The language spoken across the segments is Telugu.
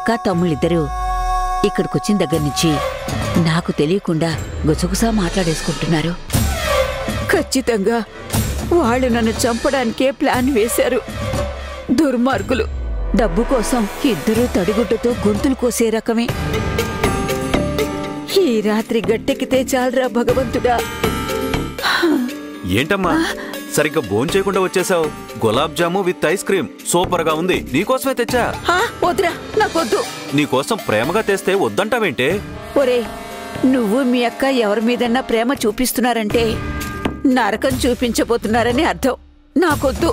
అక్క తమ్ముళ్ళిద్దరూ ఇక్కడికొచ్చిన దగ్గర నుంచి నాకు తెలియకుండా గుసగుసా మాట్లాడేసుకుంటున్నారు. ఖచ్చితంగా వాళ్ళు నన్ను చంపడానికే ప్లాన్ వేశారు. దుర్మార్గులు. డబ్బు కోసం ఇద్దరూ తడిగుడ్డతో గొంతులు కోసే రకమే. ఈ రాత్రి గట్టెక్కితే చాలరా భగవంతుడా. ఏంటమ్మా సరిగ్గా భోంచేయకుండా వచ్చేసావు? గులాబ్ జాము విత్ ఐస్ క్రీమ్ సూపర్ గా ఉంది, నీకోసమే తెచ్చా. వద్దురా, నాకొద్దు. నీకోసం ప్రేమగా తెస్తే వద్దంటావేంటే? ఒరే, నువ్వు మీ అక్క ఎవరి మీదన్నా ప్రేమ చూపిస్తున్నారంటే నరకం చూపించబోతున్నారని అర్థం. నాకొద్దు.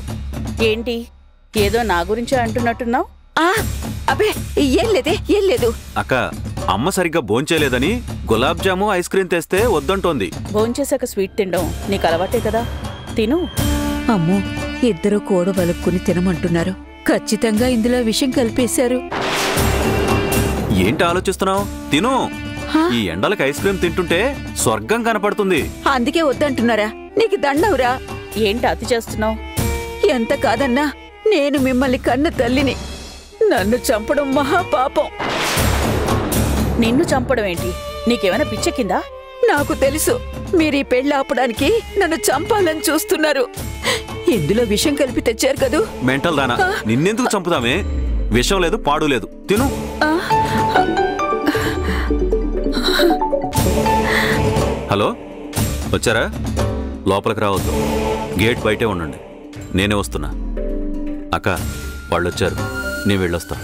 ఏంటి ఏదో నా గురించి అంటున్నట్టున్నావు? అబే ఏం లేదే, ఏం లేదు. అక్క, అమ్మ సరిగ్గా భోంచేయలేదని గులాబ్ జాము ఐస్ క్రీమ్ తెస్తే వద్దంటోంది. భోంచేశాక స్వీట్ తినడం నీకు అలవాటే కదా, తిను. అమ్మో, ఇద్దరు కూడబలుక్కుని తినమంటున్నారు. ఖచ్చితంగా ఇందులో విషం కలిపేశారు. ఏంటి ఆలోచిస్తున్నావు? తిను. ఈ ఎండలకు ఐస్ క్రీమ్ తింటుంటే స్వర్గం కనపడుతుంది. అందుకే వద్దంటున్నారా? నీకు దండవురా. ఏంటి అతి చేస్తున్నావు? ఎంత కాదన్నా నేను మిమ్మల్ని కన్న తల్లిని. నన్ను చంపడం మహాపాపం. నిన్ను చంపడం ఏంటి? నీకేమైనా పిచ్చెక్కిందా? నాకు తెలుసు మీరు ఈ పెళ్లి ఆపడానికి నన్ను చంపాలని చూస్తున్నారు. ఇందులో విషం కలిపి తెచ్చారు కదూ. మెంటల్ దానా, నిన్నెందుకు చంపుదామే? విషం లేదు, పాడు లేదు, తిను. హలో, వచ్చారా? లోపలికి రావద్దు, గేట్ బయటే ఉండండి. నేనే వస్తున్నా. అక్క, వాళ్ళు వచ్చారు, నేను వెళ్ళొస్తా.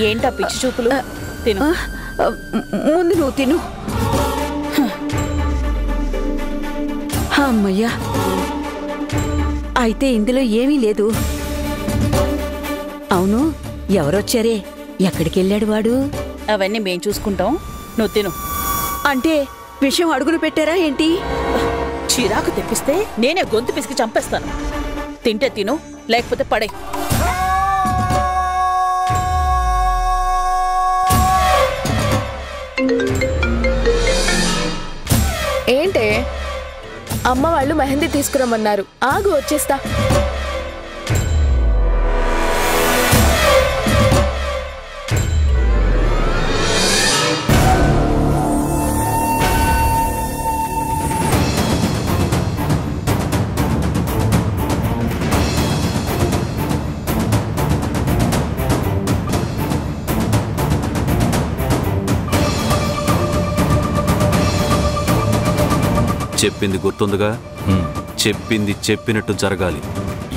ఏంటా పిచ్చి చూపులు? తిను. ముందు నువ్వు తిను. అమ్మయ్యా, అయితే ఇందులో ఏమీ లేదు. అవును, ఎవరొచ్చారే? ఎక్కడికెళ్ళాడు వాడు? అవన్నీ మేం చూసుకుంటాం, నువ్వు తిను. అంటే విషయం అడుగులు పెట్టారా ఏంటి? చిరాకు తెప్పిస్తే నేనే గొంతు పిసికి చంపేస్తాను. తింటే తిను, లేకపోతే పడే. ఏంటే, అమ్మ వాళ్ళు మెహందీ తీసుకురమ్మన్నారు. ఆగు, వచ్చేస్తా. చెప్పింది గుర్తుందిగా? చెప్పింది చెప్పినట్టు జరగాలి.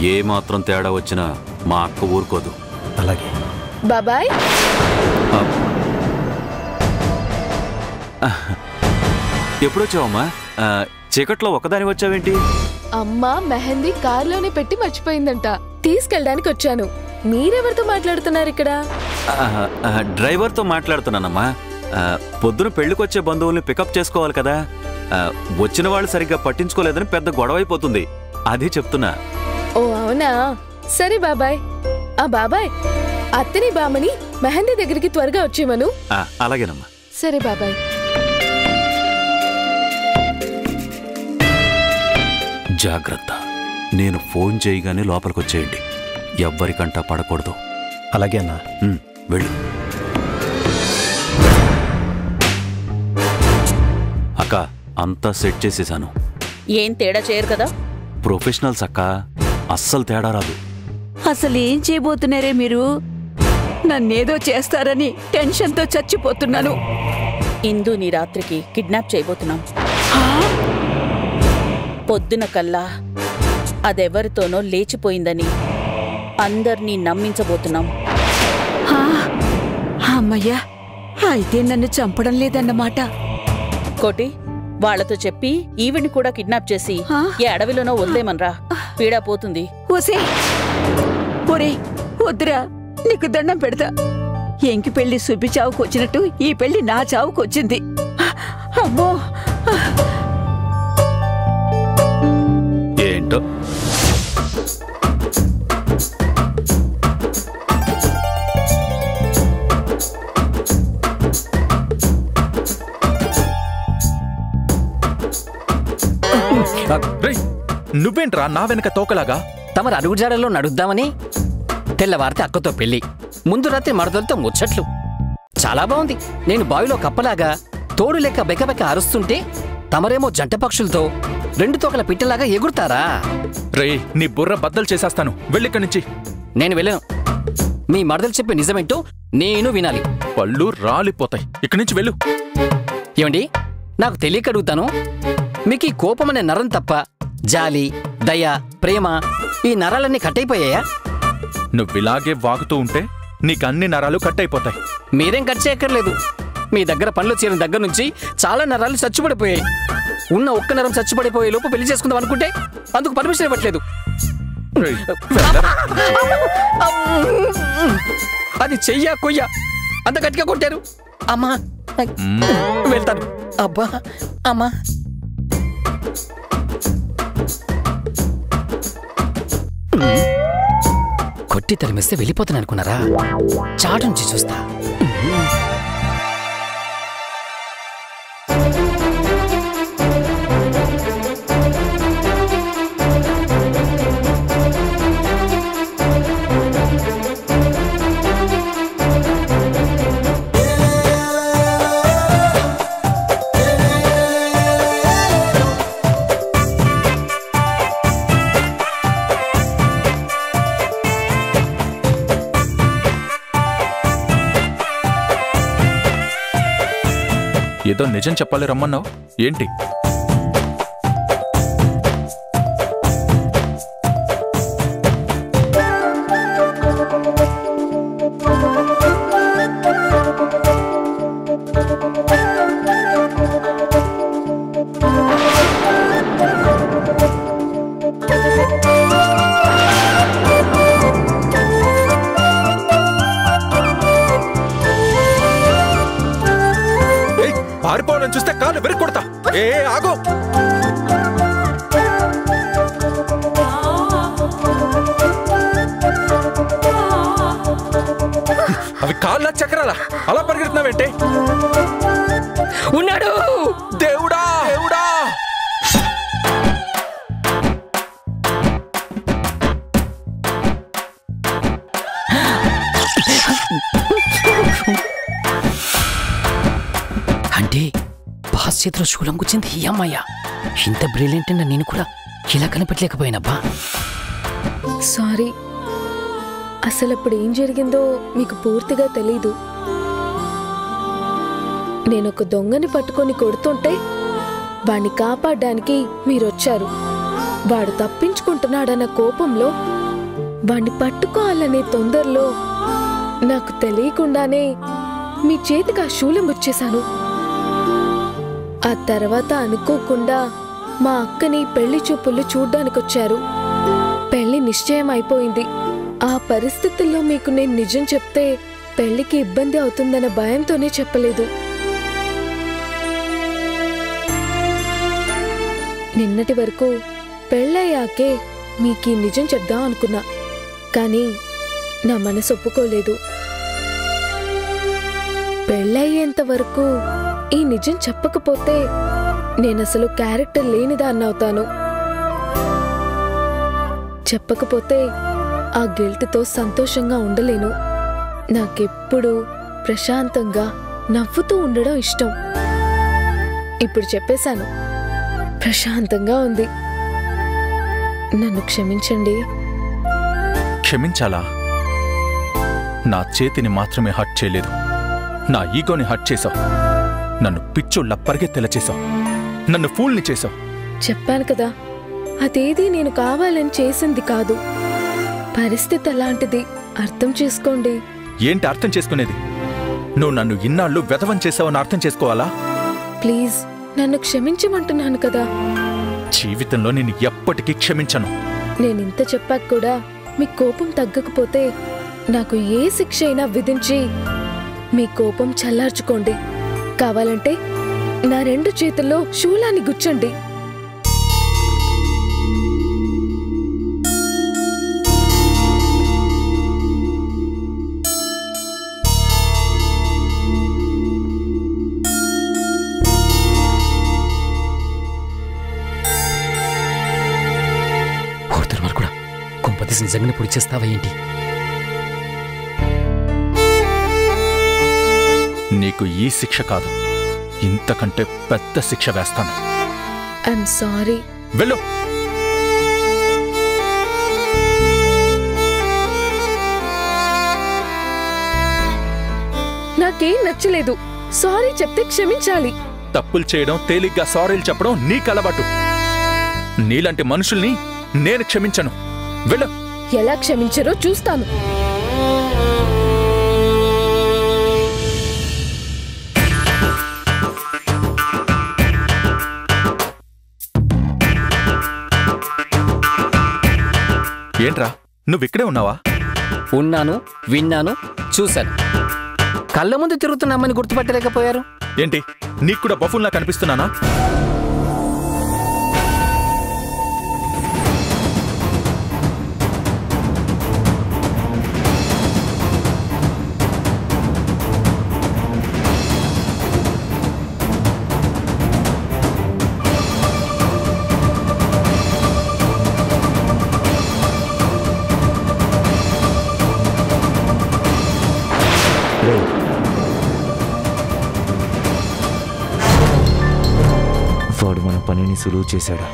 ఏ మాత్రం తేడా వచ్చినా మా అక్క ఊరుకోదు. అలాగే బాబాయ్. ఎప్పుడొచ్చావమ్మా? చీకట్లో ఒకదాని వచ్చావేంటి? అమ్మ మెహందీ కార్లోనే పెట్టి మర్చిపోయిందంట, తీసుకెళ్ళడానికి వచ్చాను. మీరెవరితో మాట్లాడుతున్నారు ఇక్కడ? డ్రైవర్తో మాట్లాడుతున్నానమ్మా. పొద్దున పెళ్లికొచ్చే బంధువుల్ని పికప్ చేసుకోవాలి కదా. వచ్చిన వాళ్ళు సరిగ్గా పట్టించుకోలేదని పెద్ద గొడవైపోతుంది, అదే చెప్తున్నా. ఓ అవునా, సరే బాబాయ్. బాబాయ్, అత్తని బామని మెహందీ దగ్గరికి త్వరగా వచ్చేమను. అలాగేనమ్మా. సరే బాబాయ్. జాగ్రత్త, నేను ఫోన్ చేయగానే లోపలికొచ్చేయండి. ఎవ్వరికంటా పడకూడదు. అలాగే అన్నా. వెళ్ళు. అక్క, అంతా సెట్ చేసేసాను. ఏం తేడా చేయరు కదా? ప్రొఫెషనల్స్ అక్క, అస్సలు తేడా రాదు. అసలు ఏం చేయబోతున్నారే మీరు? నన్నేదో చేస్తారని టెన్షన్తో చచ్చిపోతున్నాను. ఇందు నీ రాత్రికి కిడ్నాప్ చేయబోతున్నాం. పొద్దున కల్లా అదెవరితోనో లేచిపోయిందని అందర్నీ నమ్మించబోతున్నాం. అమ్మయ్యా, అయితే నన్ను చంపడం లేదన్నమాట. కోటి, వాళ్లతో చెప్పి ఈవిని కూడా కిడ్నాప్ చేసి ఏ అడవిలోనో వదిలేమనరా, పీడా పోతుంది. ఒరే వద్దురా, నీకు దండం పెడతా. ఎంకి పెళ్లి సుబ్బి చావుకు వచ్చినట్టు ఈ పెళ్లి నా చావుకు వచ్చింది. అమ్మో, ఏంటో నువ్వేంట్రా నా వెనక తోకలాగా? తమరు అడుగుజాడల్లో నడుద్దామని. తెల్లవారితే అక్కతో పెళ్లి, ముందు రాత్రి మరదలతో ముచ్చట్లు. చాలా బాగుంది. నేను బావిలో కప్పలాగా తోడు లెక్క బెకబెక అరుస్తుంటే తమరేమో జంట పక్షులతో 2 తోకల పిట్టలాగా ఎగురుతారా? రే, నీ బుర్ర బద్దలు చేసేస్తాను. వెళ్ళిక్కడి నుంచి. నేను వెళ్ళను. మీ మరదలు చెప్పే నిజమేంటో నేను వినాలి. పళ్ళు రాలిపోతాయి. ఇక్కడి నుంచి వెళ్ళు. ఏమండి, నాకు తెలియక అడుగుతాను. మీకు ఈ కోపమనే నరం తప్ప జాలి, దయ, ప్రేమ ఈ నరాలన్నీ కట్టయిపోయాయా? నువ్విలాగే వాగుతూ ఉంటే నీకన్ని నరాలు కట్టయిపోతాయి. మీరేం కట్ చేయక్కర్లేదు. మీ దగ్గర పనులు చేరిన దగ్గర నుంచి చాలా నరాలు చచ్చుపడిపోయాయి. ఉన్న ఒక్క నరం చచ్చుపడిపోయే లోపు పెళ్లి చేసుకుందాం అనుకుంటే అందుకు పర్మిషన్ ఇవ్వట్లేదు. అది చెయ్యా కొయ్యా అంత గట్టిగా కొట్టారు. అమ్మా, వెళ్తాను. అబ్బా, అమ్మా. కొట్టి తరిమిస్తే వెళ్ళిపోతాను అనుకున్నారా? చాటు నుంచి చూస్తా. ఏదో నిజం చెప్పాలి రమ్మన్నావు ఏంటి? పారిపోవడం చూస్తే కాళ్ళు వెరికి కొడతా. ఆగో. అవి కాళ్ళ చక్రాలా? అలా పరిగెడుతున్నావేంటే? ఉన్నాడు. దేవుడా, దేవుడా. అంటే బాస్ చేతిలో శూలం కూర్చింది ఈ అమ్మాయ్యా. ఇంత బ్రిలియంట్ అన్న నేను కూడా ఇలా కనిపెట్టలేకపోయినబ్బా. సారీ, అసలు అప్పుడు ఏం జరిగిందో మీకు పూర్తిగా తెలీదు. నేనొక దొంగని పట్టుకొని కొడుతుంటే వాణ్ణి కాపాడడానికి మీరొచ్చారు. వాడు తప్పించుకుంటున్నాడన్న కోపంలో వాణ్ణి పట్టుకోవాలనే తొందరలో నాకు తెలియకుండానే మీ చేతికి ఆ శూలం వచ్చేశాను. ఆ తర్వాత అనుకోకుండా మా అక్కని పెళ్లి చూపులు చూడ్డానికొచ్చారు. పెళ్లి నిశ్చయం అయిపోయింది. ఆ పరిస్థితుల్లో మీకు నేను నిజం చెప్తే పెళ్లికి ఇబ్బంది అవుతుందన్న భయంతోనే చెప్పలేదు. నిన్నటి వరకు పెళ్ళయ్యాకే మీకీ నిజం చెప్దాం అనుకున్నా, కానీ నా మనసు ఒప్పుకోలేదు. పెళ్ళయ్యేంత వరకు ఈ నిజం చెప్పకపోతే నేనసలు క్యారెక్టర్ లేనిదాన్నవుతాను. చెప్పకపోతే ఆ గిల్ట్తో సంతోషంగా ఉండలేను. నాకెప్పుడు ప్రశాంతంగా నవ్వుతూ ఉండడం ఇష్టం. ఇప్పుడు చెప్పేశాను, ప్రశాంతంగా ఉంది. నన్ను క్షమించండి. క్షమించాలా? నా చేతిని మాత్రమే హర్ట్ చేయలేదు, నా ఈగోని హర్ట్ చేశావు. నన్ను పిచ్చోళ్ళ పరిగెత్తెల చేశావు. నన్ను ఫూల్ని చేశావు. చెప్పాను కదా, అదేది నేను కావాలని చేసింది కాదు. పరిస్థితి అలాంటిది, అర్థం చేసుకోండి. ఏంటి అర్థం చేసుకునేది? నువ్వు నన్ను ఇన్నాళ్ళు వెధవం చేసావని అర్థం చేసుకోవాలా? ప్లీజ్ నన్ను క్షమించమంటున్నాను కదా. జీవితంలో నేను ఎప్పటికీ క్షమించను. నేనింత చెప్పాక కూడా మీ కోపం తగ్గకపోతే నాకు ఏ శిక్ష అయినా విధించి మీ కోపం చల్లార్చుకోండి. కావాలంటే నా 2 చేతుల్లో శూలాన్ని గుచ్చండి. చంపేసి నిజంగానే పొడి చేస్తావా ఏంటి? నీకు ఈ శిక్ష కాదు, ఇంతకంటే పెద్ద శిక్ష వేస్తాను. I'm sorry. వెళ్ళు. నాకేం నచ్చలేదు. సారీ చెప్తే క్షమించాలి. తప్పులు చేయడం, తేలిగ్గా సారీలు చెప్పడం నీకు అలవాటు. నీలాంటి మనుషుల్ని నేను క్షమించను. వెళ్ళు. ఎలా క్షమించరో చూస్తాను. ఏంట్రా నువ్విక్కడే ఉన్నావా? ఉన్నాను, విన్నాను, చూశాను. కళ్ళ ముందు తిరుగుతున్న అమ్మని గుర్తుపట్టలేకపోయారు ఏంటి? నీకు కూడా బఫూన్లా కనిపిస్తున్నానా? వాడు మన పనిని సులువు చేశాడా?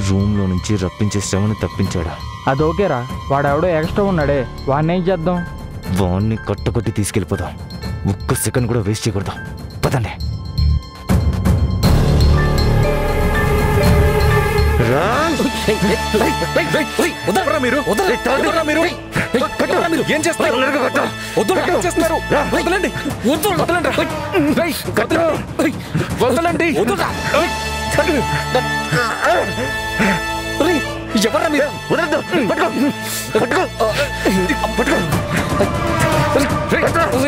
రూమ్లో నుంచి రప్పించే శ్రమను తప్పించాడా? అదోకేరా, వాడెవడో ఎక్స్ట్రా ఉన్నాడే, వాడిని ఏం చేద్దాం? వాణ్ణి కట్టకొట్టి తీసుకెళ్ళిపోదాం. ఒక్క సెకండ్ కూడా వేస్ట్ చేయకూడదు. పదండి. ఏం చేస్తారు? వదలండి. ఎవరా మీరు?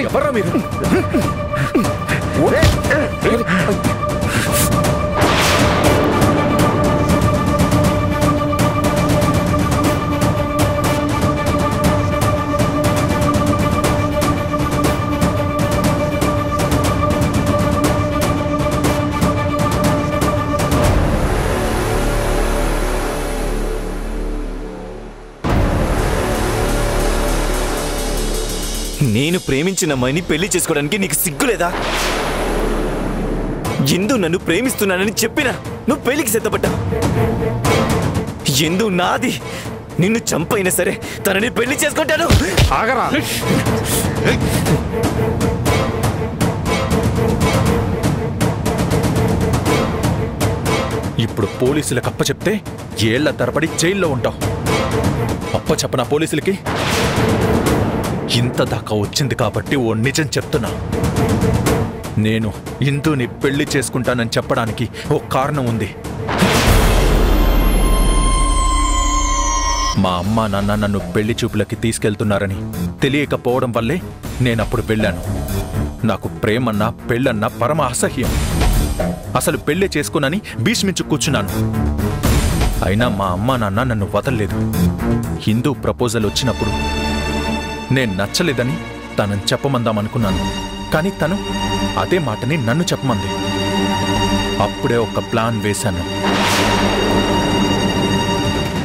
ఎవరా మీరు? నేను ప్రేమించిన అమ్మాయిని పెళ్లి చేసుకోవడానికి నీకు సిగ్గులేదా? ఎందు నన్ను ప్రేమిస్తున్నానని చెప్పినా నువ్వు పెళ్లికి సిద్ధపడ్డా. ఎందు నాది. నిన్ను చంపైనా సరే తనని పెళ్లి చేసుకుంటాను. ఆగరా. ఇప్పుడు పోలీసులకు అప్పచెప్తే ఏళ్ల తరబడి జైల్లో ఉంటావు. అప్పచెప్పనా పోలీసులకి? ఇంత దాకా వచ్చింది కాబట్టి ఓ నిజం చెప్తున్నా. నేను ఇందుని పెళ్లి చేసుకుంటానని చెప్పడానికి ఓ కారణం ఉంది. మా అమ్మా నాన్న నన్ను పెళ్లి చూపులకి తీసుకెళ్తున్నారని తెలియకపోవడం వల్లే నేనప్పుడు వెళ్ళాను. నాకు ప్రేమన్నా పెళ్ళన్నా పరమ అసహ్యం. అసలు పెళ్లి చేసుకోనని భీష్మించు కూర్చున్నాను. అయినా మా అమ్మా నాన్న నన్ను వదల్లేదు. హిందూ ప్రపోజల్ వచ్చినప్పుడు నేను నచ్చలేదని తనని చెప్పమందామనుకున్నాను. కానీ తను అదే మాటని నన్ను చెప్పమంది. అప్పుడే ఒక ప్లాన్ వేశాను.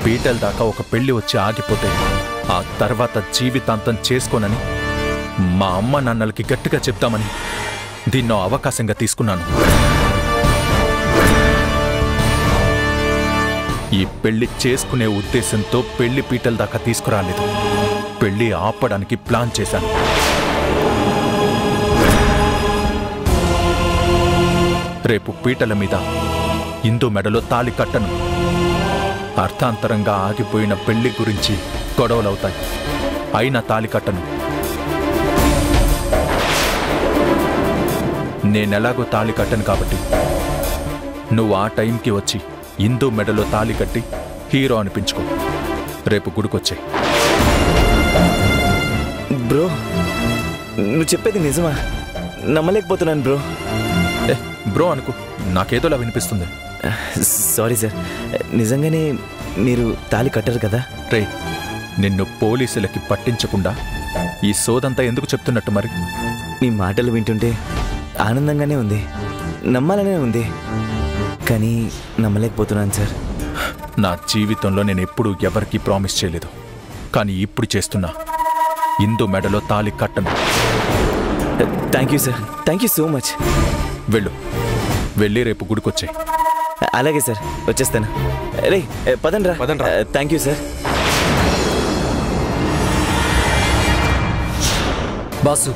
పీటల దాకా ఒక పెళ్లి వచ్చి ఆగిపోతే ఆ తర్వాత జీవితాంతం చేసుకోనని మా అమ్మ నాన్నలకి గట్టిగా చెప్తామని దీన్నో అవకాశంగా తీసుకున్నాను. ఈ పెళ్లి చేసుకునే ఉద్దేశంతో పెళ్లి పీటల దాకా తీసుకురాలేదు. పెళ్లి ఆపడానికి ప్లాన్ చేశాను. రేపు పీటల మీద ఇందు మెడలో తాళి కట్టను. అర్థాంతరంగా ఆగిపోయిన పెళ్లి గురించి గొడవలవుతాయి. అయినా తాళి కట్టను. నేనెలాగో తాళి కట్టను కాబట్టి నువ్వు ఆ టైంకి వచ్చి ఇందు మెడలో తాళి కట్టి హీరో అనిపించుకో. రేపు గుడికొచ్చే. బ్రో, నువ్వు చెప్పేది నిజమా? నమ్మలేకపోతున్నాను బ్రో. బ్రో అనుకో, నాకేదోలా వినిపిస్తుంది. సారీ సార్, నిజంగానే మీరు తాళి కట్టరు కదా? రే, నిన్ను పోలీసులకి పట్టించకుండా ఈ సోదంతా ఎందుకు చెప్తున్నట్టు మరి? మీ మాటలు వింటుంటే ఆనందంగానే ఉంది, నమ్మాలనే ఉంది, కానీ నమ్మలేకపోతున్నాను సార్. నా జీవితంలో నేను ఎప్పుడూ ఎవరికీ ప్రామిస్ చేయలేదు. కానీ ఇప్పుడు చేస్తున్నా. ఇందు మెడలో తాళి కట్టను. Thank you sir, thank you so much. వెళ్ళి రేపు గుడికొచ్చాయి. అలాగే సార్, వచ్చేస్తాను. రే పదండ్రా. Thank you sir. బాసు,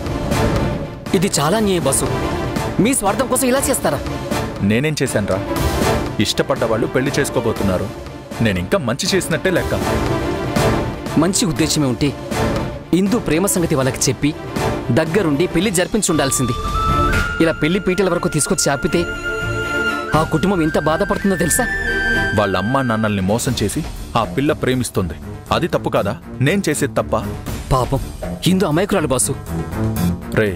ఇది చాలా అన్యాయం బాసు. మీ స్వార్థం కోసం ఇలా చేస్తారా? నేనేం చేశానురా? ఇష్టపడ్డ వాళ్ళు పెళ్లి చేసుకోబోతున్నారు. నేనింకా మంచి చేసినట్టే లెక్క. మంచి ఉద్దేశమే ఉంటే ఇందు ప్రేమ సంగతి వాళ్ళకి చెప్పి దగ్గరుండి పెళ్లి జరిపించుండాల్సింది. ఇలా పెళ్లి పీటల వరకు తీసుకొచ్చి ఆపితే ఆ కుటుంబం ఎంత బాధపడుతుందో తెలుసా? వాళ్ళ అమ్మా నాన్నల్ని మోసం చేసి ఆ పిల్ల ప్రేమిస్తుంది. అది తప్పు కాదా? నేను చేసేది తప్ప? పాపం ఇందు అమాయకురాలు బాసు. రే,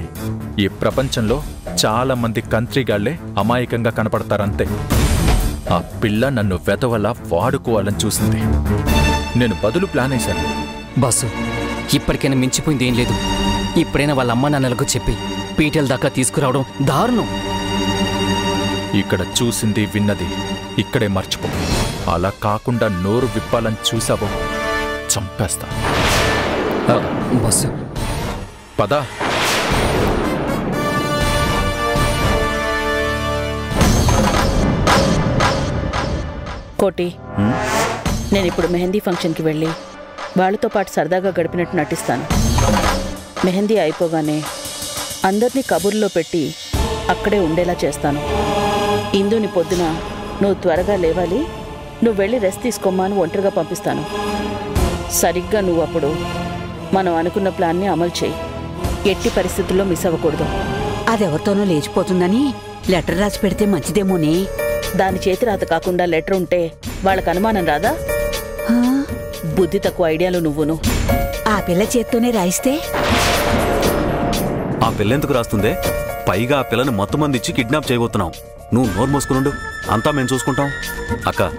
ఈ ప్రపంచంలో చాలా మంది కంత్రిగాళ్లే అమాయకంగా కనపడతారంతే. ఆ పిల్ల నన్ను వెతవలా వాడుకోవాలని చూసింది. నేను బదులు ప్లాన్ వేశాను. బాసు, ఇప్పటికైనా మించిపోయింది ఏం లేదు. ఇప్పుడైనా వాళ్ళ అమ్మా నాన్నలకు చెప్పి పీటల దాకా తీసుకురావడం దారుణం. ఇక్కడ చూసింది విన్నది ఇక్కడే మర్చిపో. అలా కాకుండా నోరు విప్పాలని చూసావో చంపేస్తా. బాసు పదా. కోటి, నేనిప్పుడు మెహందీ ఫంక్షన్కి వెళ్ళి వాళ్ళతో పాటు సరదాగా గడిపినట్టు నటిస్తాను. మెహందీ అయిపోగానే అందరినీ కబుర్లో పెట్టి అక్కడే ఉండేలా చేస్తాను. ఇందుని పొద్దున నువ్వు త్వరగా లేవాలి, నువ్వు వెళ్ళి రెస్ట్ తీసుకోమని ఒంటరిగా పంపిస్తాను. సరిగ్గా నువ్వు అప్పుడు మనం అనుకున్న ప్లాన్ని అమలు చేయి. ఎట్టి పరిస్థితుల్లో మిస్ అవ్వకూడదు. అదెవరితోనో లేచిపోతుందని లెటర్ రాసి పెడితే మంచిదేమోనే. దాని చేతి రాత కాకుండా లెటర్ ఉంటే వాళ్ళకు అనుమానం రాదా? బుద్ధి తక్కువ ఐడియాలు నువ్వును. ఆ పిల్ల చేత్తోనే రాయిస్తే? ఆ పిల్లెందుకు రాస్తుందే? పైగా ఆ పిల్లని మొత్తం మంది ఇచ్చి కిడ్నాప్ చేయబోతున్నాం. నువ్వు నోరు మూసుకునుండు, అంతా మేము చూసుకుంటాం. అక్క,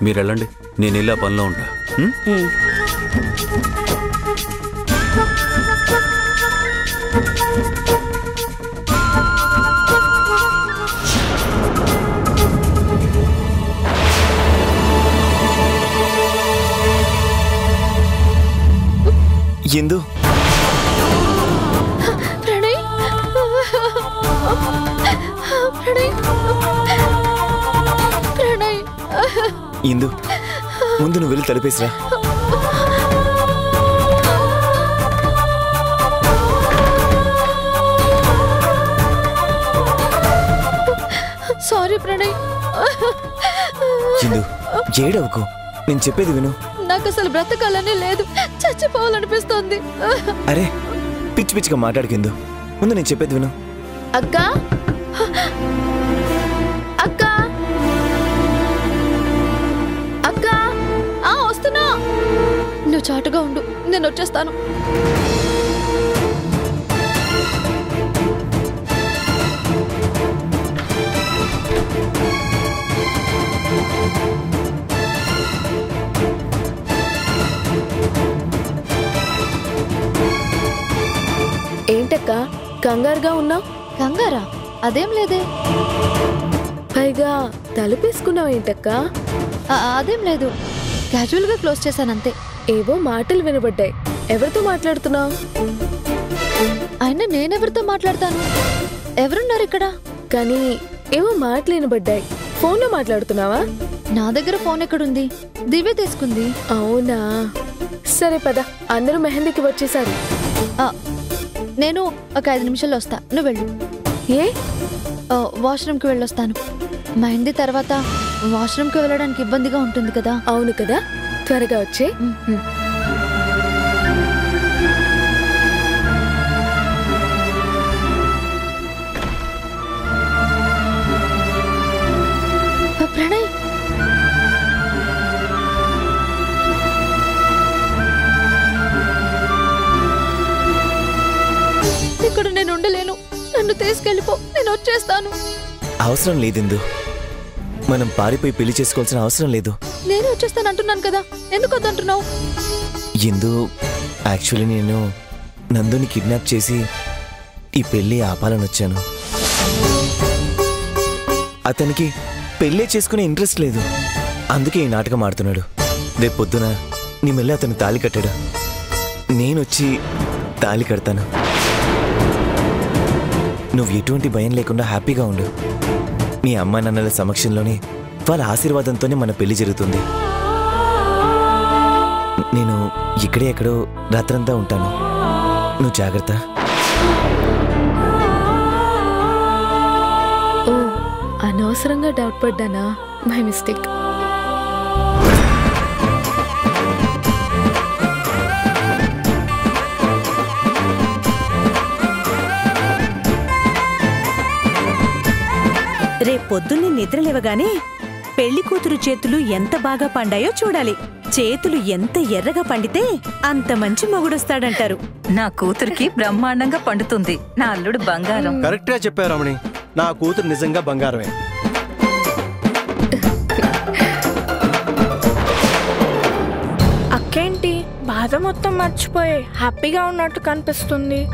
మీరెళ్ళండి, నేను వెళ్ళి ఆ పనిలో ఉంటా. ఇందు, ఇందు, ముందు నువ్వు వెళ్ళి తలుపేసిరా. సారీ ప్రణయ్. ఇందు, ఏడవకు, నేను చెప్పేది విను. నాకు అసలు బ్రతకాలని లేదు, చచ్చిపోవాలనిపిస్తోంది. అరే, పిచ్చి పిచ్చిగా మాట్లాడుకుందు. ముందు నేను చెప్పేది విను. అక్క, అక్క, అక్క, వస్తున్నా. నువ్వు చాటుగా ఉండు, నేను వచ్చేస్తాను. ఏంటక్క కంగారుగా ఉన్నావు? కంగారా? అదేం లేదే. పైగా తలుపేసుకున్నావు ఏంటక్క? అదేం లేదు, క్యాజువల్ గా క్లోజ్ చేశానంతే. ఏవో మాటలు వినబడ్డాయి. ఎవరితో మాట్లాడుతున్నావు? అయినా నేనెవరితో మాట్లాడతాను? ఎవరున్నారు ఇక్కడ? కానీ ఏవో మాటలు వినబడ్డాయి. ఫోన్లో మాట్లాడుతున్నావా? నా దగ్గర ఫోన్ ఎక్కడుంది? దివ్య తీసుకుంది. అవునా, సరే పద. అందరూ మెహందీకి వచ్చేసారు. నేను ఒక 5 నిమిషాల్లో వస్తా, నువ్వు వెళ్ళు. ఏ? వాష్రూమ్కి వెళ్ళొస్తాను. మెహందీ తర్వాత వాష్రూమ్కి వెళ్ళడానికి ఇబ్బందిగా ఉంటుంది కదా. అవును కదా, త్వరగా వచ్చే. ప్రణయ్, ఇక్కడ నేను ఉండలేను, నన్ను తీసుకెళ్ళిపో, నేను వచ్చేస్తాను. అవసరం లేదిందు, మనం పారిపోయి పెళ్లి చేసుకోవాల్సిన అవసరం లేదు. నేను వచ్చేస్తాను అంటున్నాను కదా, ఎందుకు వద్దంటున్నావు? ఇందు, యాక్చువల్లీ నేను నందుని కిడ్నాప్ చేసి ఈ పెళ్లి ఆపాలని వచ్చాను. అతనికి పెళ్ళే చేసుకునే ఇంట్రెస్ట్ లేదు, అందుకే ఈ నాటకం ఆడుతున్నాడు. రేపు పొద్దున నీ మెల్ల అతను తాళి కట్టాడు. నేనొచ్చి తాళి కడతాను. నువ్వు ఎటువంటి భయం లేకుండా హ్యాపీగా ఉండు. మీ అమ్మా నాన్నల సమక్షంలోనే వాళ్ళ ఆశీర్వాదంతోనే మన పెళ్లి జరుగుతుంది. నేను ఇక్కడే ఎక్కడో రాత్రంతా ఉంటాను. నువ్వు జాగ్రత్త. ఓ, అనవసరంగా డౌట్ పడ్డానా? My mistake. రేపొద్దున్నే నిద్రలేవగానే పెళ్లి కూతురు చేతులు ఎంత బాగా పండాయో చూడాలి. చేతులు ఎంత ఎర్రగా పండితే అంత మంచి మొగుడొస్తాడంటారు. నా కూతురికి బ్రహ్మాండంగా పండుతుంది. నా అల్లుడు బంగారం. కరెక్ట్ గా చెప్పావు రమణి. నా కూతురు నిజంగా బంగారమే. అక్కేంటి బాధ మొత్తం మర్చిపోయి హ్యాపీగా ఉన్నట్టు కనిపిస్తుంది.